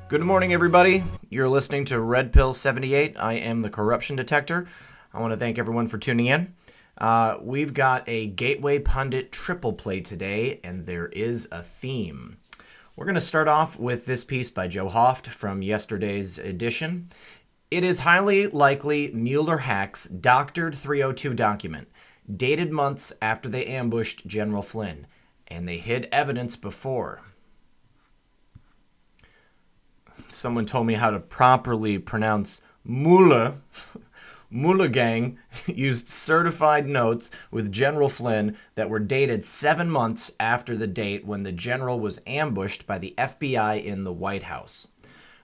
Good morning, everybody. You're listening to Red Pill 78. I am the corruption detector. I want to thank everyone for tuning in. We've got a Gateway Pundit triple play today, and there is a theme. We're going to start off with this piece by Joe Hoft from yesterday's edition. It is highly likely Mueller hacks doctored 302 document, dated months after they ambushed General Flynn, and they hid evidence before. Someone told me how to properly pronounce Mueller. Mueller gang used certified notes with General Flynn that were dated 7 months after the date when the general was ambushed by the FBI in the White House.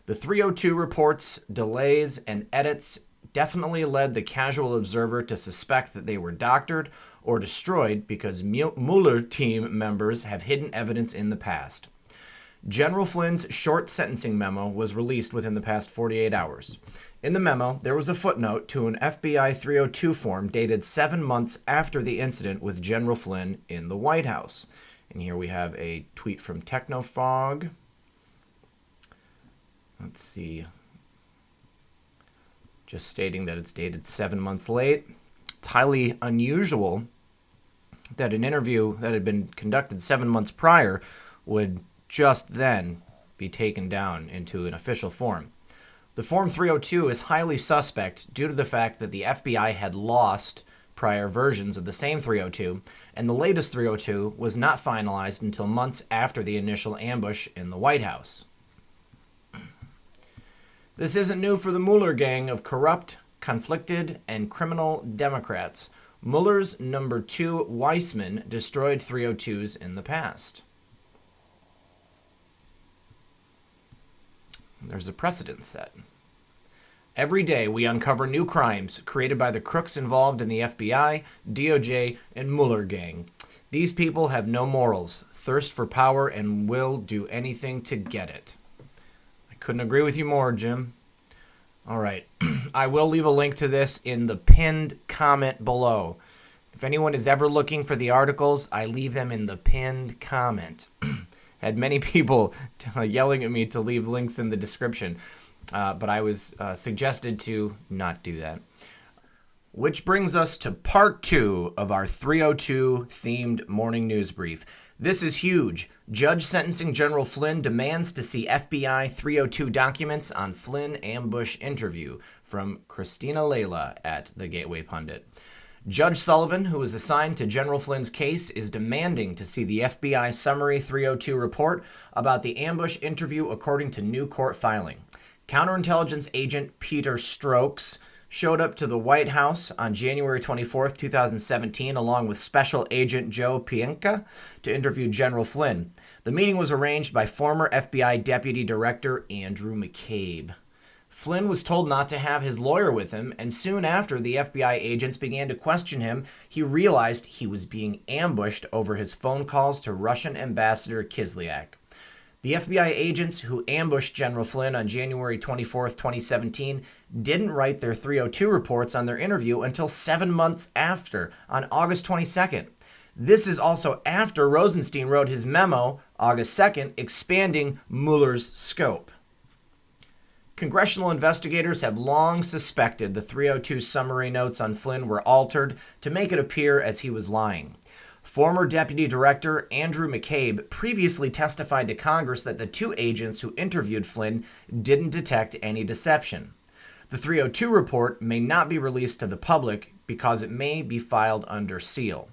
The 302 reports, delays, and edits definitely led the casual observer to suspect that they were doctored or destroyed because Mueller team members have hidden evidence in the past. General Flynn's short sentencing memo was released within the past 48 hours. In the memo, there was a footnote to an FBI 302 form dated 7 months after the incident with General Flynn in the White House. And here we have a tweet from Technofog. Let's see. Just stating that it's dated 7 months late. It's highly unusual that an interview that had been conducted 7 months prior would just then be taken down into an official form. The Form 302 is highly suspect due to the fact that the FBI had lost prior versions of the same 302, and the latest 302 was not finalized until months after the initial ambush in the White House. This isn't new for the Mueller gang of corrupt, conflicted, and criminal Democrats. Mueller's number 2 Weissman destroyed 302s in the past. There's a precedent set. Every day we uncover new crimes created by the crooks involved in the FBI, DOJ, and Mueller gang. These people have no morals, thirst for power, and will do anything to get it. I couldn't agree with you more, Jim. All right. I will leave a link to this in the pinned comment below. If anyone is ever looking for the articles, I leave them in the pinned comment. Had many people yelling at me to leave links in the description, but I was suggested to not do that. Which brings us to part 2 of our 302 themed morning news brief. This is huge. Judge sentencing General Flynn demands to see FBI 302 documents on Flynn ambush interview, from Christina Layla at the Gateway Pundit. Judge Sullivan, who was assigned to General Flynn's case, is demanding to see the FBI Summary 302 report about the ambush interview according to new court filing. Counterintelligence agent Peter Strokes showed up to the White House on January 24, 2017, along with Special Agent Joe Pkwy to interview General Flynn. The meeting was arranged by former FBI Deputy Director Andrew McCabe. Flynn was told not to have his lawyer with him, and soon after the FBI agents began to question him, he realized he was being ambushed over his phone calls to Russian Ambassador Kislyak. The FBI agents who ambushed General Flynn on January 24, 2017, didn't write their 302 reports on their interview until 7 months after, on August 22nd. This is also after Rosenstein wrote his memo, August 2nd, expanding Mueller's scope. Congressional investigators have long suspected the 302 summary notes on Flynn were altered to make it appear as he was lying. Former Deputy Director Andrew McCabe previously testified to Congress that the 2 agents who interviewed Flynn didn't detect any deception. The 302 report may not be released to the public because it may be filed under seal.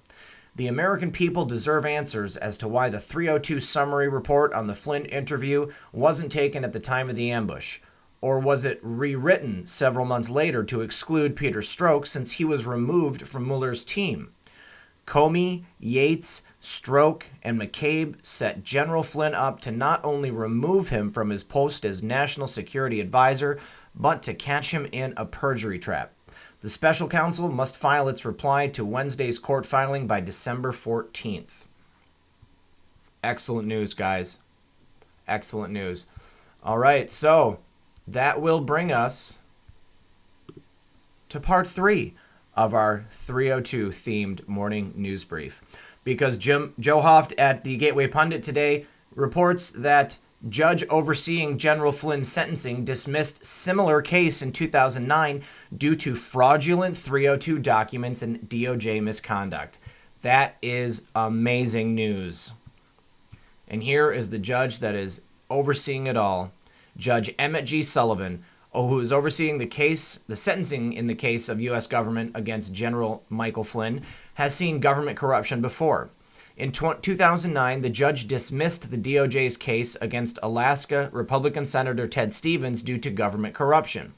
The American people deserve answers as to why the 302 summary report on the Flynn interview wasn't taken at the time of the ambush. Or was it rewritten several months later to exclude Peter Strokes since he was removed from Mueller's team? Comey, Yates, Stroke, and McCabe set General Flynn up to not only remove him from his post as National Security Advisor, but to catch him in a perjury trap. The special counsel must file its reply to Wednesday's court filing by December 14th. Excellent news, guys. Excellent news. All right, so that will bring us to part 3 of our 302 themed morning news brief. Because Joe Hoft at the Gateway Pundit today reports that Judge overseeing General Flynn's sentencing dismissed similar case in 2009 due to fraudulent 302 documents and DOJ misconduct. That is amazing news. And here is the judge that is overseeing it all. Judge Emmett G. Sullivan, who is overseeing the sentencing in the case of U.S. government against General Michael Flynn, has seen government corruption before. In 2009, the judge dismissed the DOJ's case against Alaska Republican Senator Ted Stevens due to government corruption.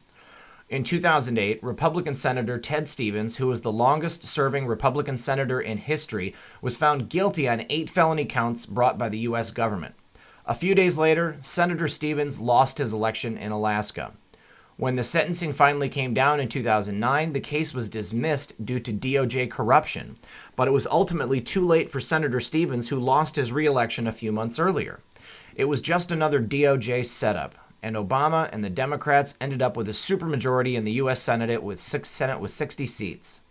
In 2008, Republican Senator Ted Stevens, who was the longest-serving Republican senator in history, was found guilty on 8 felony counts brought by the U.S. government. A few days later, Senator Stevens lost his election in Alaska. When the sentencing finally came down in 2009, the case was dismissed due to DOJ corruption, but it was ultimately too late for Senator Stevens, who lost his re-election a few months earlier. It was just another DOJ setup, and Obama and the Democrats ended up with a supermajority in the U.S. Senate with 60 seats.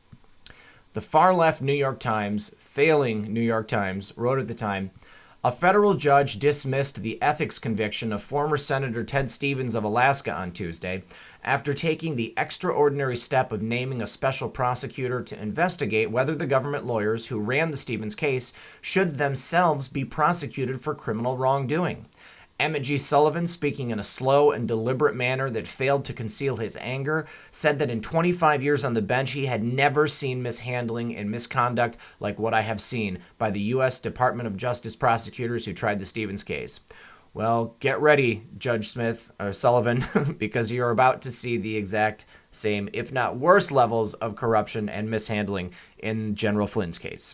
The far-left New York Times, failing New York Times, wrote at the time, a federal judge dismissed the ethics conviction of former Senator Ted Stevens of Alaska on Tuesday after taking the extraordinary step of naming a special prosecutor to investigate whether the government lawyers who ran the Stevens case should themselves be prosecuted for criminal wrongdoing. Emmett G. Sullivan, speaking in a slow and deliberate manner that failed to conceal his anger, said that in 25 years on the bench, he had never seen mishandling and misconduct like what I have seen by the U.S. Department of Justice prosecutors who tried the Stevens case. Well, get ready, Judge Sullivan, because you're about to see the exact same, if not worse, levels of corruption and mishandling in General Flynn's case.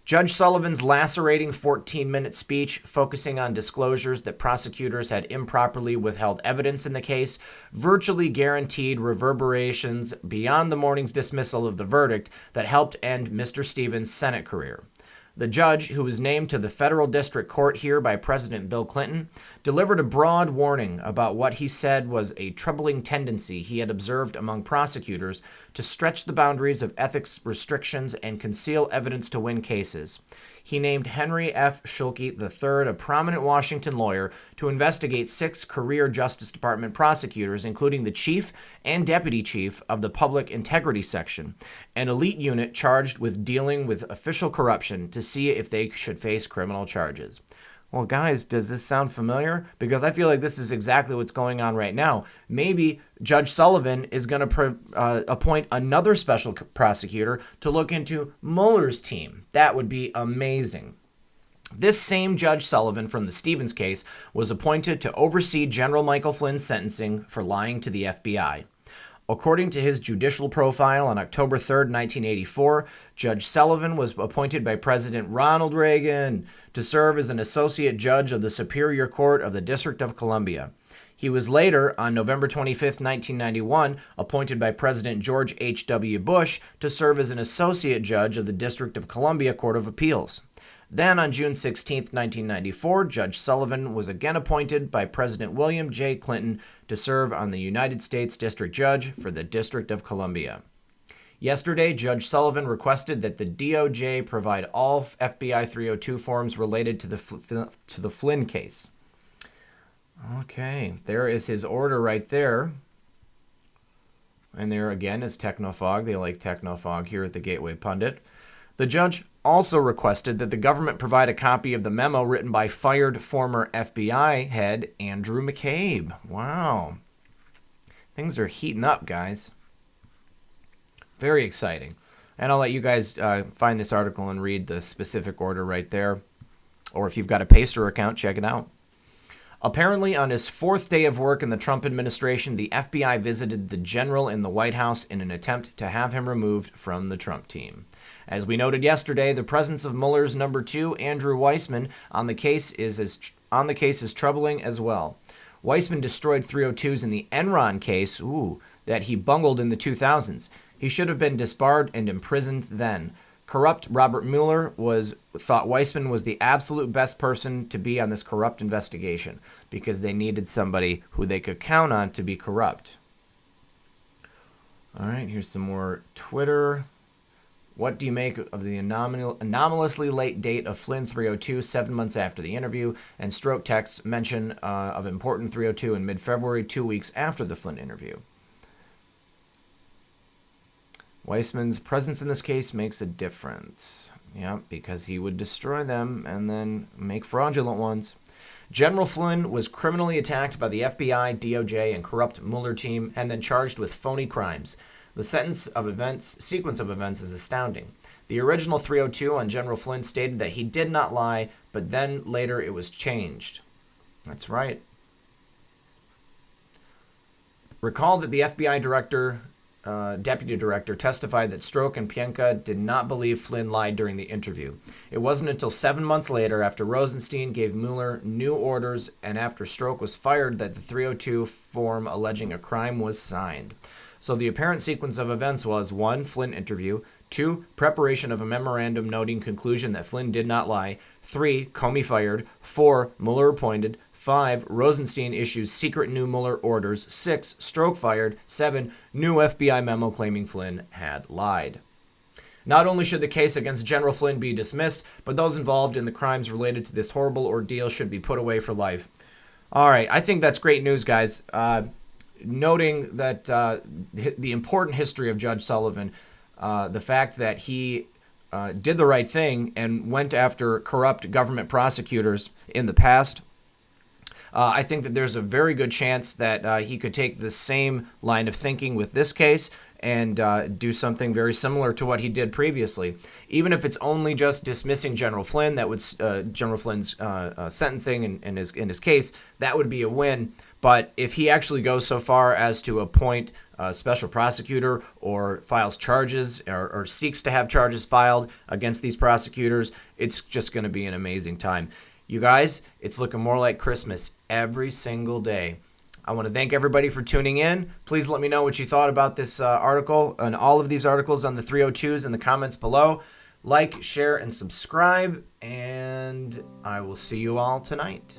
Judge Sullivan's lacerating 14-minute speech, focusing on disclosures that prosecutors had improperly withheld evidence in the case, virtually guaranteed reverberations beyond the morning's dismissal of the verdict that helped end Mr. Stevens' Senate career. The judge, who was named to the federal district court here by President Bill Clinton, delivered a broad warning about what he said was a troubling tendency he had observed among prosecutors to stretch the boundaries of ethics restrictions and conceal evidence to win cases. He named Henry F. Schulke III, a prominent Washington lawyer, to investigate 6 career Justice Department prosecutors, including the chief and deputy chief of the Public Integrity Section, an elite unit charged with dealing with official corruption, to see if they should face criminal charges. Well, guys, does this sound familiar? Because I feel like this is exactly what's going on right now. Maybe Judge Sullivan is going to appoint another special prosecutor to look into Mueller's team. That would be amazing. This same Judge Sullivan from the Stevens case was appointed to oversee General Michael Flynn's sentencing for lying to the FBI. According to his judicial profile on October 3, 1984, Judge Sullivan was appointed by President Ronald Reagan to serve as an associate judge of the Superior Court of the District of Columbia. He was later, on November 25, 1991, appointed by President George H.W. Bush to serve as an associate judge of the District of Columbia Court of Appeals. Then, on June 16, 1994, Judge Sullivan was again appointed by President William J. Clinton to serve on the United States District Judge for the District of Columbia. Yesterday, Judge Sullivan requested that the DOJ provide all FBI 302 forms related to the Flynn case. Okay, there is his order right there. And there again is Technofog. They like Technofog here at the Gateway Pundit. The judge also requested that the government provide a copy of the memo written by fired former FBI head Andrew McCabe. Wow. Things are heating up, guys. Very exciting. And I'll let you guys find this article and read the specific order right there. Or if you've got a Pacer account, check it out. Apparently, on his 4th day of work in the Trump administration, the FBI visited the general in the White House in an attempt to have him removed from the Trump team. As we noted yesterday, the presence of Mueller's number 2, Andrew Weissman, on the case is troubling as well. Weissman destroyed 302's in the Enron case, that he bungled in the 2000s. He should have been disbarred and imprisoned then. Corrupt Robert Mueller thought Weissman was the absolute best person to be on this corrupt investigation because they needed somebody who they could count on to be corrupt. All right, here's some more Twitter. What do you make of the anomalously late date of Flynn 302, 7 months after the interview, and Stroke texts mention of important 302 in mid-February, 2 weeks after the Flynn interview? Weissman's presence in this case makes a difference. Yeah, because he would destroy them and then make fraudulent ones. General Flynn was criminally attacked by the FBI, DOJ, and corrupt Mueller team, and then charged with phony crimes. The sequence of events is astounding. The original 302 on General Flynn stated that he did not lie, but then later it was changed. That's right. Recall that the FBI deputy director testified that Stroke and Pkwy did not believe Flynn lied during the interview. It wasn't until 7 months later, after Rosenstein gave Mueller new orders and after Stroke was fired, that the 302 form alleging a crime was signed. So the apparent sequence of events was 1. Flynn interview, 2. Preparation of a memorandum noting conclusion that Flynn did not lie, 3. Comey fired, 4. Mueller appointed, 5. Rosenstein issues secret new Mueller orders, 6. Stroke fired, 7. New FBI memo claiming Flynn had lied. Not only should the case against General Flynn be dismissed, but those involved in the crimes related to this horrible ordeal should be put away for life. All right, I think that's great news, guys. Noting that the important history of Judge Sullivan, the fact that he did the right thing and went after corrupt government prosecutors in the past, I think that there's a very good chance that he could take the same line of thinking with this case and do something very similar to what he did previously. Even if it's only just dismissing General Flynn, that would General Flynn's sentencing in his case, that would be a win. But if he actually goes so far as to appoint a special prosecutor or files charges or seeks to have charges filed against these prosecutors, it's just going to be an amazing time. You guys, it's looking more like Christmas every single day. I want to thank everybody for tuning in. Please let me know what you thought about this article and all of these articles on the 302's in the comments below. Like, share, and subscribe, and I will see you all tonight.